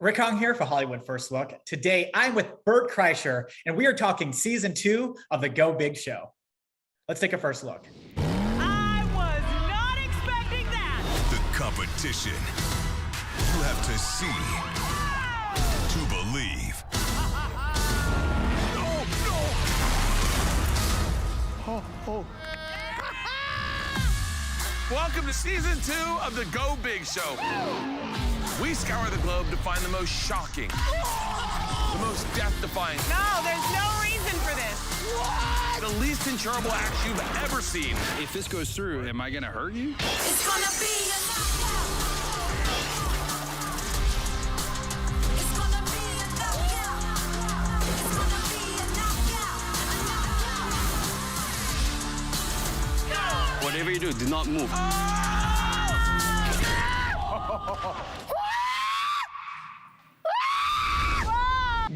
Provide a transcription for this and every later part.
Rick Hong here for Hollywood First Look. Today, I'm with Bert Kreischer, and we are talking season 2 of the Go Big Show. Let's take a first look. I was not expecting that. The competition. You have to see to believe. Welcome to season 2 of the Go Big Show. We scour the globe to find the most shocking, the most death-defying. No, there's no reason for this. What? The least incurable acts you've ever seen. If this goes through, am I gonna hurt you? It's gonna be a knockout. It's gonna be a knockout. It's gonna be a knockout. Whatever you do not move.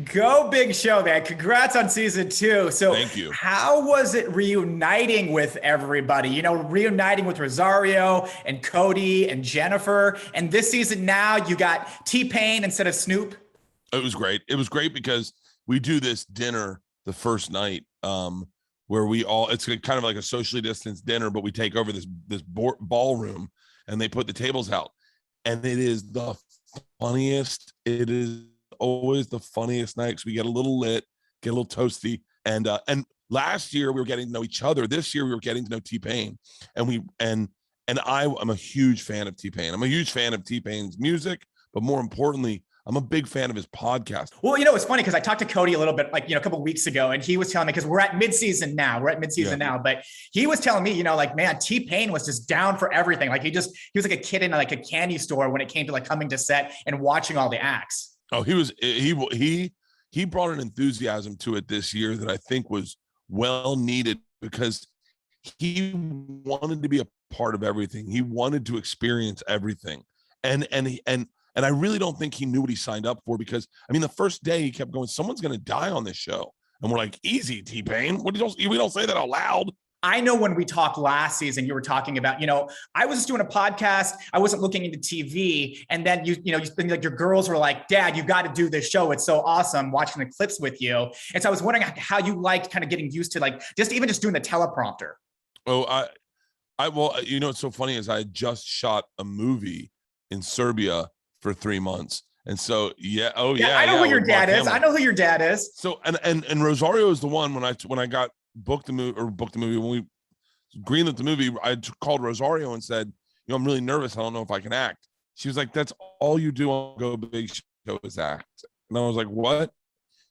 Go Big Show, man. Congrats on season 2. So Thank you. How was it reuniting with everybody? You know, reuniting with Rosario and Cody and Jennifer. And this season now you got T-Pain instead of Snoop. It was great. It was great because we do this dinner the first night where we all, it's kind of like a socially distanced dinner, but we take over this ballroom and they put the tables out. And it is the funniest. It is always the funniest night because we get a little lit, get a little toasty. And last year we were getting to know each other. This year we were getting to know T-Pain. And I'm a huge fan of T-Pain. I'm a huge fan of T-Pain's music, but more importantly, I'm a big fan of his podcast. Well, you know, it's funny because I talked to Cody a little bit, like, you know, a couple of weeks ago, and he was telling me, because we're at midseason now, now, but he was telling me, you know, like, man, T-Pain was just down for everything. Like he was like a kid in like a candy store when it came to like coming to set and watching all the acts. Oh, he brought an enthusiasm to it this year that I think was well needed because he wanted to be a part of everything. He wanted to experience everything. And I really don't think he knew what he signed up for because, I mean, the first day he kept going, someone's going to die on this show. And we're like, easy, T-Pain. We don't say that out loud. I know when we talked last season, you were talking about, you know, I was just doing a podcast. I wasn't looking into TV. And then, you like your girls were like, Dad, you got to do this show. It's so awesome watching the clips with you. And so I was wondering how you liked kind of getting used to like, just doing the teleprompter. Oh, well, you know, what's so funny is I had just shot a movie in Serbia for 3 months. And so, I know who your dad is. I know who your dad is. So, and Rosario is the one when I got booked the movie when we greenlit the movie, I called Rosario and said, you know, I'm really nervous. I don't know if I can act. She was like, that's all you do on Go Big Show is act. And I was like, what?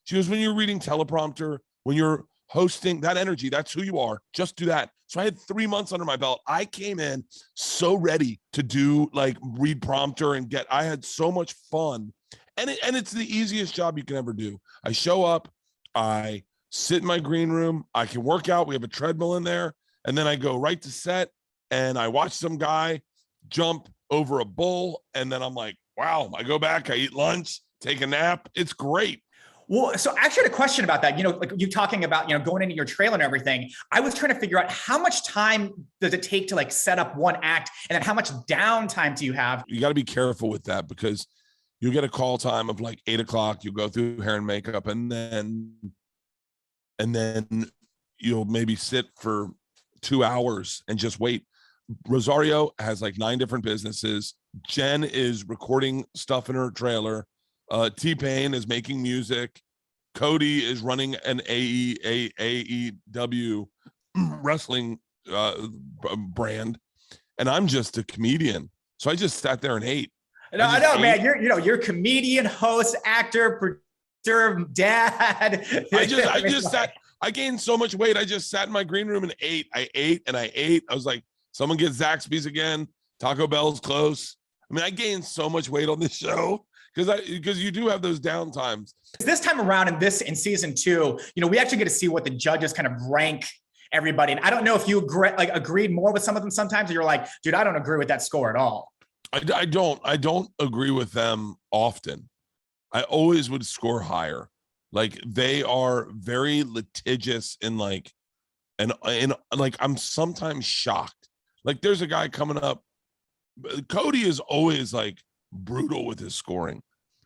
She goes, when you're reading teleprompter, when you're hosting, that energy, that's who you are. Just do that. So I had 3 months under my belt. I came in so ready to do like read prompter and I had so much fun. And it's the easiest job you can ever do. I show up, I sit in my green room, I can work out. We have a treadmill in there. And then I go right to set and I watch some guy jump over a bull. And then I'm like, wow, I go back, I eat lunch, take a nap. It's great. Well, so I actually had a question about that. You know, like you talking about, you know, going into your trailer and everything. I was trying to figure out how much time does it take to like set up one act, and then how much downtime do you have? You got to be careful with that because you get a call time of like 8 o'clock. You go through hair and makeup, and then you'll maybe sit for 2 hours and just wait. Rosario has like 9 different businesses. Jen is recording stuff in her trailer. T-Pain is making music. Cody is running an AEW wrestling brand, and I'm just a comedian. So I just sat there and ate. No, I know, man. You're a comedian, host, actor, producer, dad. I just sat. I gained so much weight. I just sat in my green room and ate. I ate. I was like, someone get Zaxby's again. Taco Bell's close. I mean, I gained so much weight on this show. Because you do have those down times. This time around in season 2, you know, we actually get to see what the judges kind of rank everybody. And I don't know if you agreed more with some of them sometimes, or you're like, dude, I don't agree with that score at all. I don't agree with them often. I always would score higher. Like they are very litigious and I'm sometimes shocked. Like there's a guy coming up. Cody is always like brutal with his scoring.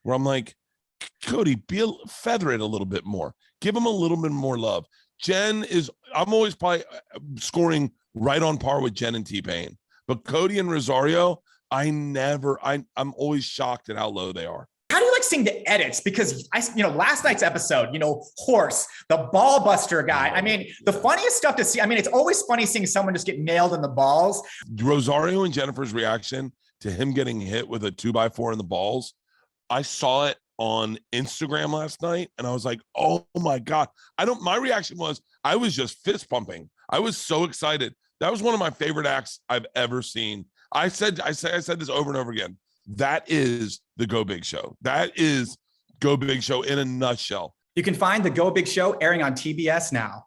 where I'm like, Cody, feather it a little bit more. Give him a little bit more love. I'm always probably scoring right on par with Jen and T-Pain. But Cody and Rosario, I'm always shocked at how low they are. How do you like seeing the edits? Because last night's episode, Horse, the ball buster guy. I mean, the funniest stuff to see. I mean, it's always funny seeing someone just get nailed in the balls. Rosario and Jennifer's reaction to him getting hit with a 2x4 in the balls. I saw it on Instagram last night and I was like, oh my God. My reaction was, I was just fist pumping. I was so excited. That was one of my favorite acts I've ever seen. I said this over and over again. That is the Go Big Show. That is Go Big Show in a nutshell. You can find the Go Big Show airing on TBS now.